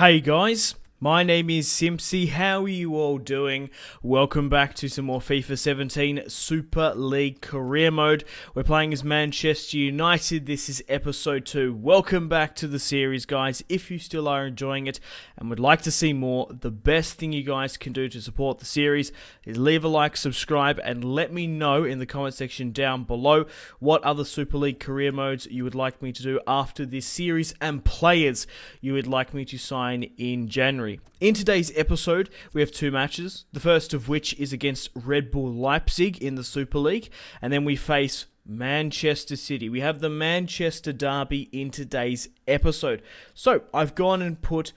Hey guys, my name is Simpzy. How are you all doing? Welcome back to some more FIFA 17 Super League Career Mode. We're playing as Manchester United. This is episode 2. Welcome back to the series, guys. If you still are enjoying it and would like to see more, the best thing you guys can do to support the series is leave a like, subscribe, and let me know in the comment section down below what other Super League Career Modes you would like me to do after this series and players you would like me to sign in January. In today's episode, we have two matches, the first of which is against Red Bull Leipzig in the Super League, and then we face Manchester City. We have the Manchester Derby in today's episode. So, I've gone and put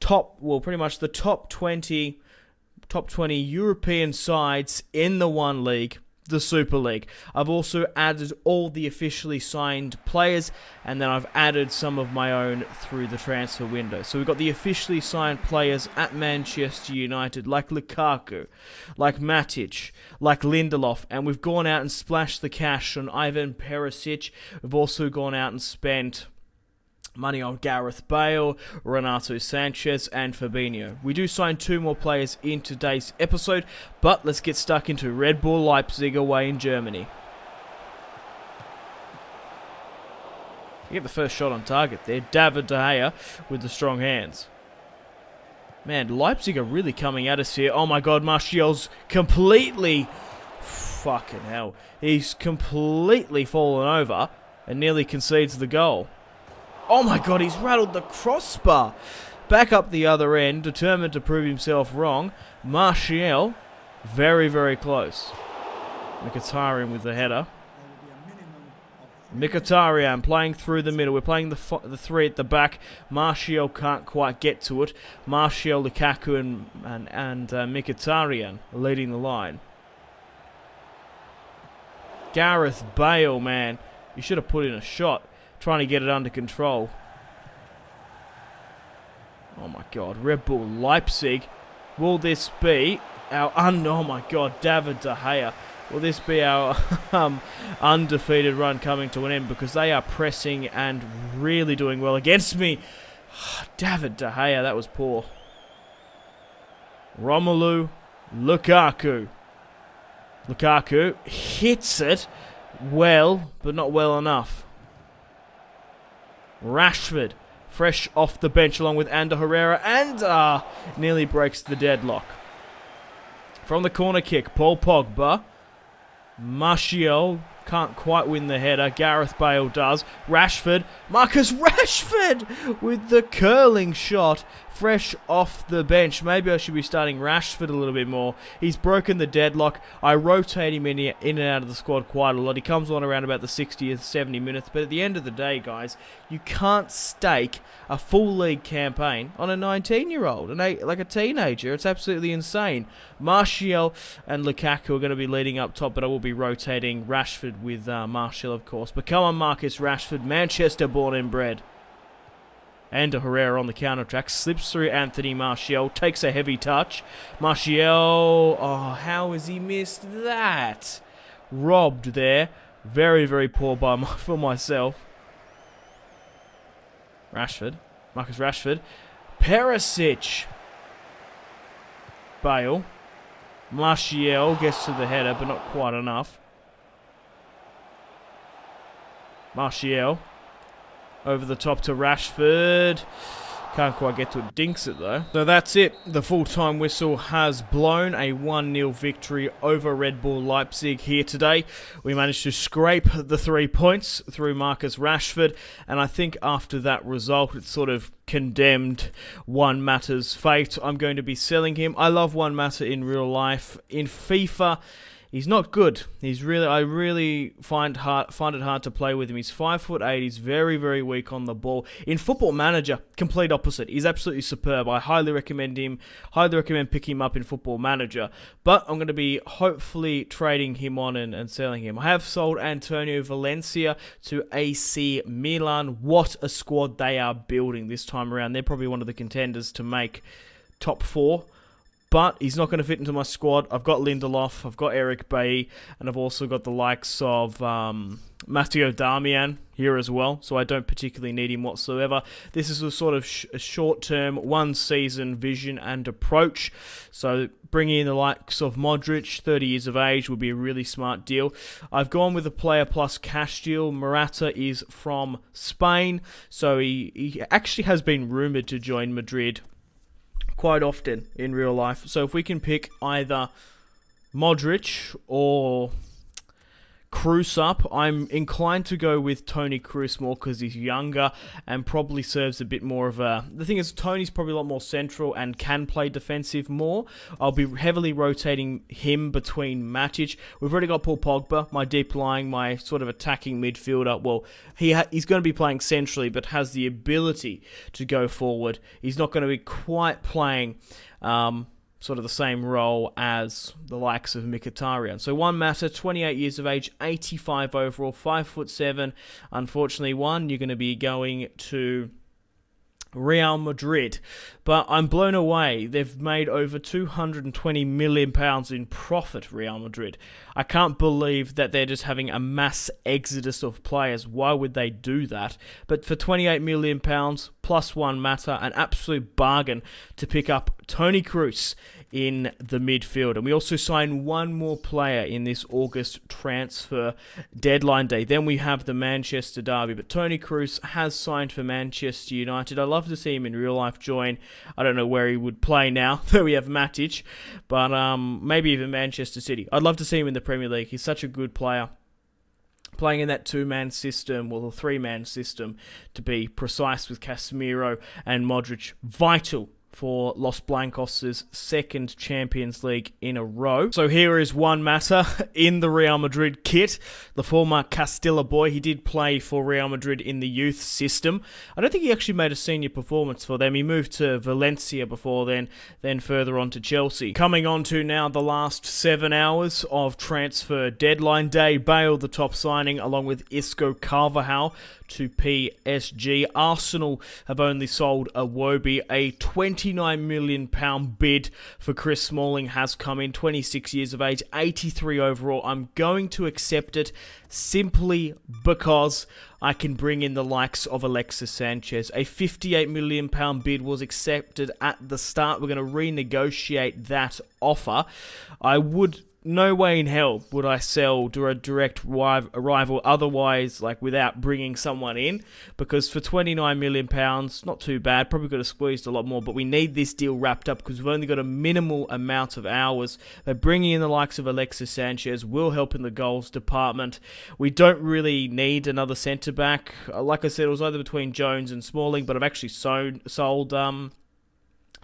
pretty much the top 20 European sides in the one league, the Super League. I've also added all the officially signed players, and then I've added some of my own through the transfer window. So we've got the officially signed players at Manchester United, like Lukaku, like Matic, like Lindelof, and we've gone out and splashed the cash on Ivan Perisic. We've also gone out and spent money on Gareth, Bale, Renato, Sanches, and Fabinho. We do sign two more players in today's episode, but let's get stuck into Red Bull Leipzig away in Germany. You get the first shot on target there. David De Gea with the strong hands. Man, Leipzig are really coming at us here. Oh my god, Martial's completely... Fucking hell. He's completely fallen over and nearly concedes the goal. Oh my god, he's rattled the crossbar. Back up the other end, determined to prove himself wrong. Martial, very, very close. Mkhitaryan with the header. Mkhitaryan playing through the middle. We're playing the three at the back. Martial can't quite get to it. Martial, Lukaku, and Mkhitaryan leading the line. Gareth, Bale, man. You should have put in a shot. Trying to get it under control. Oh my god, Red Bull Leipzig. Will this be our oh my god, David De Gea. Will this be our undefeated run coming to an end? Because they are pressing and really doing well against me. David De Gea, that was poor. Romelu, Lukaku. Lukaku hits it well, but not well enough. Rashford, fresh off the bench along with Ander Herrera, and nearly breaks the deadlock. From the corner kick, Paul Pogba. Martial can't quite win the header. Gareth Bale does. Rashford, Marcus Rashford with the curling shot, fresh off the bench. Maybe I should be starting Rashford a little bit more. He's broken the deadlock. I rotate him in and out of the squad quite a lot. He comes on around about the 60th, 70 minutes. But at the end of the day, guys, you can't stake a full league campaign on a 19-year-old, like a teenager. It's absolutely insane. Martial and Lukaku are going to be leading up top, but I will be rotating Rashford with Martial, of course. But come on, Marcus Rashford, Manchester born and bred. Ander Herrera on the counter-attack, slips through Anthony Martial, takes a heavy touch. Martial, oh, how has he missed that? Robbed there. Very, very poor for myself. Rashford, Marcus Rashford. Perisic. Bale. Martial gets to the header, but not quite enough. Martial. Over the top to Rashford. Can't quite get to it. Dinks it though. So that's it. The full-time whistle has blown. A 1-0 victory over Red Bull Leipzig here today. We managed to scrape the 3 points through Marcus Rashford. And I think after that result, it sort of condemned Juan Mata's fate. I'm going to be selling him. I love Juan Mata in real life. In FIFA, he's not good. I really find it hard to play with him. He's 5'8". He's very, very weak on the ball. In Football Manager, complete opposite. He's absolutely superb. I highly recommend him. Highly recommend picking him up in Football Manager. But I'm going to be hopefully trading him on and selling him. I have sold Antonio Valencia to AC Milan. What a squad they are building this time around. They're probably one of the contenders to make top 4. But he's not going to fit into my squad. I've got Lindelof, I've got Eric Bailly, and I've also got the likes of Matteo Darmian here as well, so I don't particularly need him whatsoever. This is a sort of a short-term, one-season vision and approach. So bringing in the likes of Modric, 30 years of age, would be a really smart deal. I've gone with a player plus cash deal. Morata is from Spain, so he actually has been rumoured to join Madrid quite often in real life. So if we can pick either Modric or Kroos up, I'm inclined to go with Toni Kroos more because he's younger and probably serves a bit more of a... The thing is, Tony's probably a lot more central and can play defensive more. I'll be heavily rotating him between Matic. We've already got Paul Pogba, my deep lying, my sort of attacking midfielder. Well, he's going to be playing centrally, but has the ability to go forward. He's not going to be quite playing... sort of the same role as the likes of Mkhitaryan. So Juan Mata, 28 years of age, 85 overall, 5'7". Unfortunately, you're going to be going to Real Madrid. But I'm blown away. They've made over £220 million in profit, Real Madrid. I can't believe that they're just having a mass exodus of players. Why would they do that? But for £28 million plus Juan Mata, an absolute bargain to pick up Toni Kroos in the midfield. And we also signed one more player in this August transfer deadline day. Then we have the Manchester derby. But Toni Kroos has signed for Manchester United. I'd love to see him in real life join. I don't know where he would play now, though we have Matic. But maybe even Manchester City. I'd love to see him in the Premier League. He's such a good player. Playing in that two-man system, well, the three-man system, to be precise, with Casemiro and Modric, vital for Los Blancos' second Champions League in a row. So here is Juan Mata in the Real Madrid kit, the former Castilla boy. He did play for Real Madrid in the youth system. I don't think he actually made a senior performance for them. He moved to Valencia before then further on to Chelsea. Coming on to now the last 7 hours of transfer deadline day. Bale, the top signing, along with Isco Carvajal to PSG. Arsenal have only sold Iwobi. A £29 million bid for Chris Smalling has come in. 26 years of age, 83 overall. I'm going to accept it simply because I can bring in the likes of Alexis Sanchez. A £58 million bid was accepted at the start. We're going to renegotiate that offer. No way in hell would I sell to a direct rival otherwise, like without bringing someone in, because for £29 million, not too bad. Probably could have squeezed a lot more, but we need this deal wrapped up because we've only got a minimal amount of hours. But bringing in the likes of Alexis Sanchez will help in the goals department. We don't really need another centre-back. Like I said, it was either between Jones and Smalling, but I've actually sold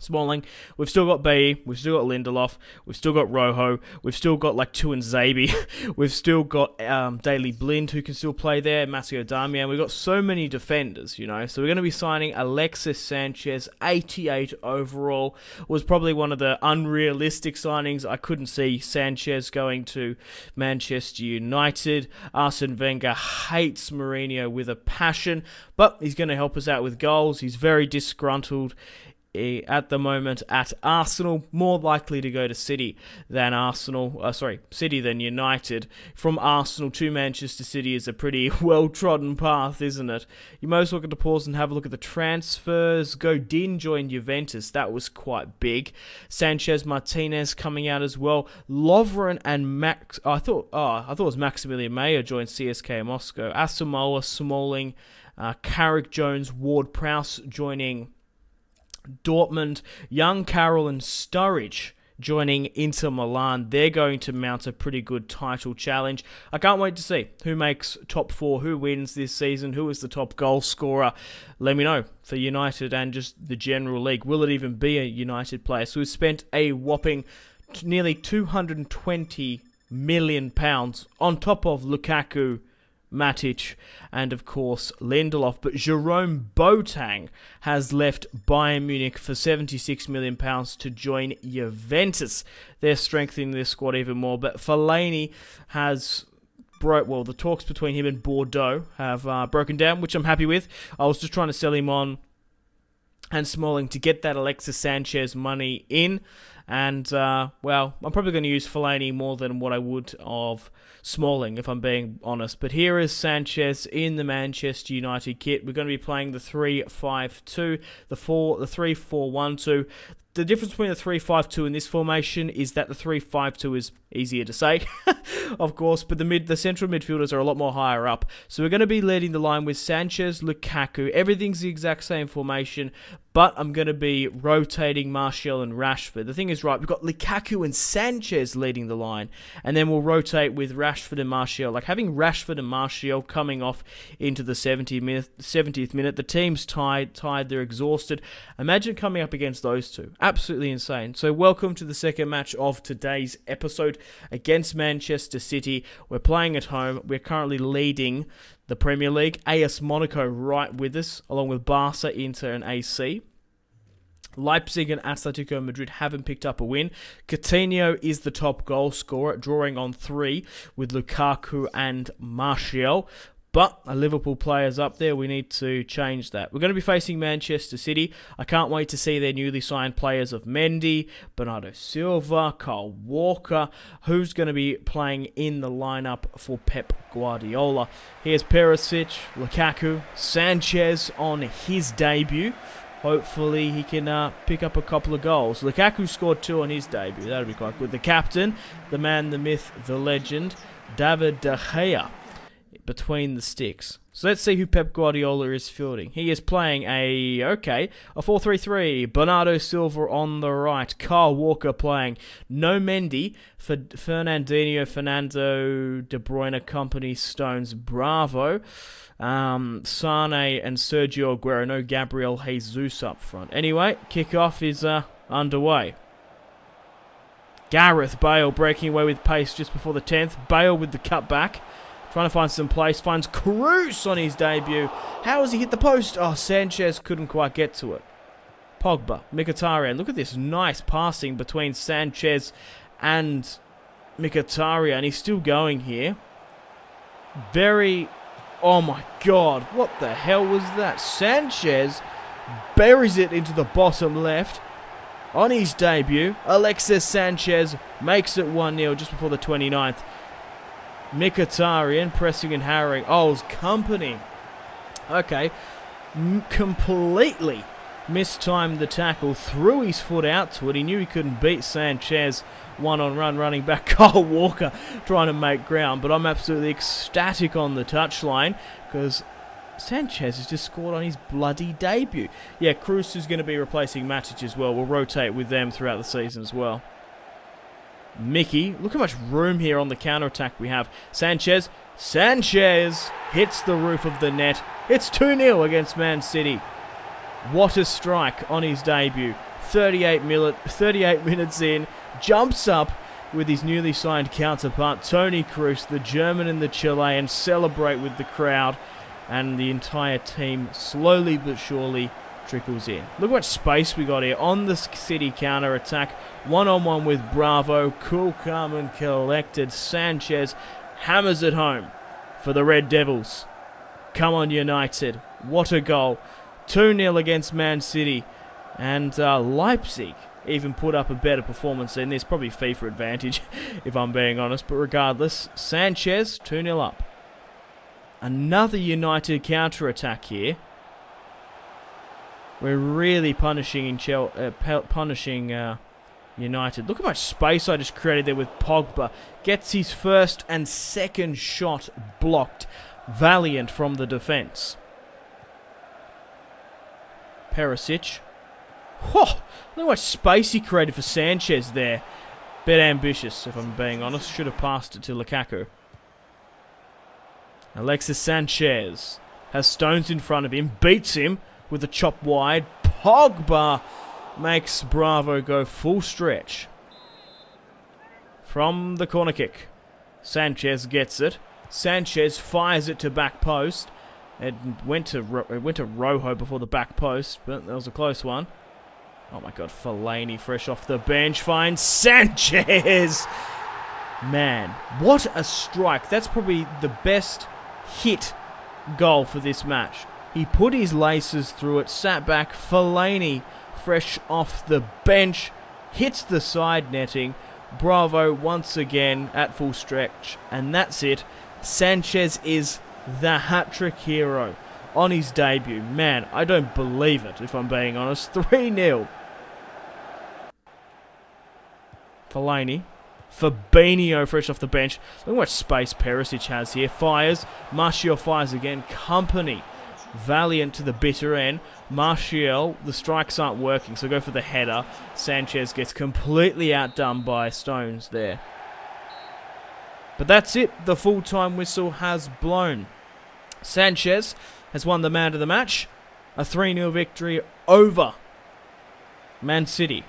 Smalling. We've still got Bale, we've still got Lindelof, we've still got Rojo, we've still got like Tuanzebe, we've still got Daley Blind who can still play there, Matteo Darmian. We've got so many defenders, you know. So we're going to be signing Alexis Sanchez, 88 overall. Was probably one of the unrealistic signings. I couldn't see Sanchez going to Manchester United. Arsene Wenger hates Mourinho with a passion, but he's going to help us out with goals. He's very disgruntled at the moment at Arsenal, more likely to go to City than City than United. From Arsenal to Manchester City is a pretty well-trodden path, isn't it? You might as well get to pause and have a look at the transfers. Godin joined Juventus. That was quite big. Sanchez, Martinez coming out as well. Lovren and I thought it was Maximilian Meyer joined CSKA Moscow. Asamoah, Smalling, Carrick, Jones, Ward-Prowse joining Dortmund. Young, Carroll and Sturridge joining Inter Milan. They're going to mount a pretty good title challenge. I can't wait to see who makes top 4, who wins this season, who is the top goal scorer. Let me know for United and just the general league. Will it even be a United player? So we've spent a whopping nearly £220 million on top of Lukaku, Matic, and of course Lindelof. But Jerome Boateng has left Bayern Munich for £76 million to join Juventus. They're strengthening their squad even more. But Fellaini has the talks between him and Bordeaux have broken down, which I'm happy with. I was just trying to sell him on and Smalling to get that Alexis Sanchez money in. And, well, I'm probably going to use Fellaini more than what I would of Smalling, if I'm being honest. But here is Sanchez in the Manchester United kit. We're going to be playing the 3-5-2, the 3-4-1-2. The difference between the 3-5-2 and this formation is that the 3-5-2 is easier to say, of course, but the central midfielders are a lot more higher up. So we're going to be leading the line with Sanchez, Lukaku. Everything's the exact same formation, but I'm going to be rotating Martial and Rashford. The thing is, right, we've got Lukaku and Sanchez leading the line, and then we'll rotate with Rashford and Martial. Like having Rashford and Martial coming off into the 70th minute, the team's tired, they're exhausted. Imagine coming up against those two. Absolutely insane. So welcome to the second match of today's episode against Manchester City. We're playing at home. We're currently leading the Premier League. AS Monaco right with us, along with Barca, Inter and AC. Leipzig and Atletico Madrid haven't picked up a win. Coutinho is the top goal scorer, drawing on 3 with Lukaku and Martial. But a Liverpool player's up there. We need to change that. We're going to be facing Manchester City. I can't wait to see their newly signed players of Mendy, Bernardo Silva, Kyle Walker. Who's going to be playing in the lineup for Pep Guardiola? Here's Perisic, Lukaku, Sanchez on his debut. Hopefully he can pick up a couple of goals. Lukaku scored 2 on his debut. That'll be quite good. The captain, the man, the myth, the legend, David De Gea, between the sticks. So let's see who Pep Guardiola is fielding. He is playing a 4-3-3. Bernardo Silva on the right. Kyle Walker playing. No Mendy. For Fernandinho, Fernando, De Bruyne, company, Stones, Bravo. Sane and Sergio Aguero. No Gabriel Jesus up front. Anyway, kickoff is underway. Gareth Bale breaking away with pace just before the 10th. Bale with the cutback. Trying to find some place. Finds Kroos on his debut. How has he hit the post? Oh, Sanchez couldn't quite get to it. Pogba. Mkhitaryan. Look at this nice passing between Sanchez and Mkhitaryan. And he's still going here. Oh my god. What the hell was that? Sanchez buries it into the bottom left. On his debut, Alexis Sanchez makes it 1-0 just before the 29th. Mkhitaryan pressing and harrying. Oh, his company. Okay. Completely mistimed the tackle. Threw his foot out to it. He knew he couldn't beat Sanchez. One-on-run running back. Kyle Walker trying to make ground. But I'm absolutely ecstatic on the touchline because Sanchez has just scored on his bloody debut. Yeah, Kroos is going to be replacing Matic as well. We'll rotate with them throughout the season as well. Mickey, look how much room here on the counter-attack we have. Sanchez hits the roof of the net. It's 2-0 against Man City. What a strike on his debut. 38 minutes in, jumps up with his newly signed counterpart, Toni Kroos, the German and the Chilean, celebrate with the crowd, and the entire team slowly but surely trickles in. Look what space we got here on the City counter-attack. One-on-one with Bravo. Cool, calm and collected. Sanchez hammers it home for the Red Devils. Come on, United. What a goal. 2-0 against Man City. And Leipzig even put up a better performance than this. Probably FIFA advantage, if I'm being honest. But regardless, Sanchez, 2-0 up. Another United counter-attack here. We're really punishing United. Look how much space I just created there with Pogba. Gets his first and second shot blocked. Valiant from the defence. Perisic. Whoa, look how much space he created for Sanchez there. Bit ambitious, if I'm being honest. Should have passed it to Lukaku. Alexis Sanchez has Stones in front of him. Beats him with a chop wide. Pogba makes Bravo go full stretch. From the corner kick. Sanchez gets it. Sanchez fires it to back post. It went to Rojo before the back post, but that was a close one. Oh my god, Fellaini fresh off the bench finds Sanchez! Man, what a strike. That's probably the best hit goal for this match. He put his laces through it, sat back. Fellaini, fresh off the bench, hits the side netting. Bravo once again at full stretch. And that's it. Sanchez is the hat-trick hero on his debut. Man, I don't believe it, if I'm being honest. 3-0. Fellaini. Fabinho fresh off the bench. Look how much space Perisic has here. Fires. Martial fires again. Company. Valiant to the bitter end. Martial, the strikes aren't working, so go for the header. Sanchez gets completely outdone by Stones there. But that's it. The full-time whistle has blown. Sanchez has won the man of the match. A 3-0 victory over Man City.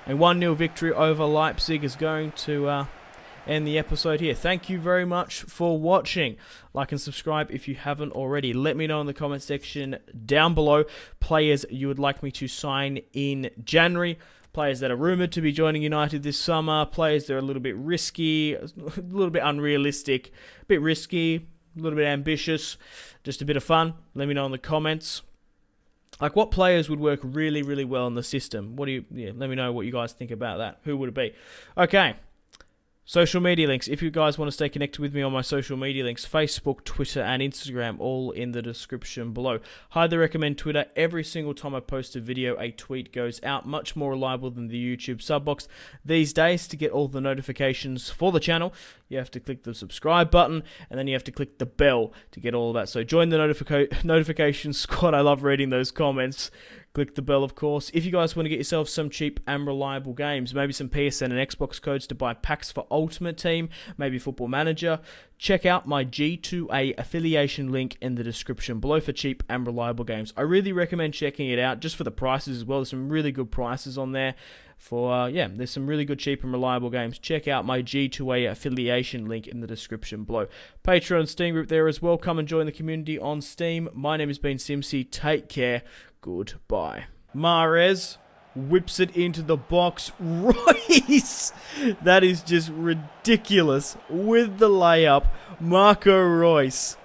A 1-0 victory over Leipzig is going to end the episode here. Thank you very much for watching. Like and subscribe if you haven't already. Let me know in the comment section down below players you would like me to sign in January. Players that are rumoured to be joining United this summer. Players that are a little bit risky, a little bit unrealistic, a bit risky, a little bit ambitious. Just a bit of fun. Let me know in the comments. Like, what players would work really, really well in the system? What do you... Yeah, let me know what you guys think about that. Who would it be? Okay. Social media links. If you guys want to stay connected with me on my social media links, Facebook, Twitter, and Instagram, all in the description below. Highly recommend Twitter. Every single time I post a video, a tweet goes out. Much more reliable than the YouTube sub box. These days, to get all the notifications for the channel, you have to click the subscribe button, and then you have to click the bell to get all of that. So join the notification squad. I love reading those comments. Click the bell, of course. If you guys want to get yourself some cheap and reliable games, maybe some PSN and Xbox codes to buy packs for Ultimate Team, maybe Football Manager, check out my G2A affiliation link in the description below for cheap and reliable games. I really recommend checking it out just for the prices as well. There's some really good prices on there. Yeah, there's some really good, cheap and reliable games. Check out my G2A affiliation link in the description below. Patreon and Steam group there as well. Come and join the community on Steam. My name has been Simpzy. Take care. Goodbye. Mahrez whips it into the box. Royce! That is just ridiculous. With the layup, Marco Reus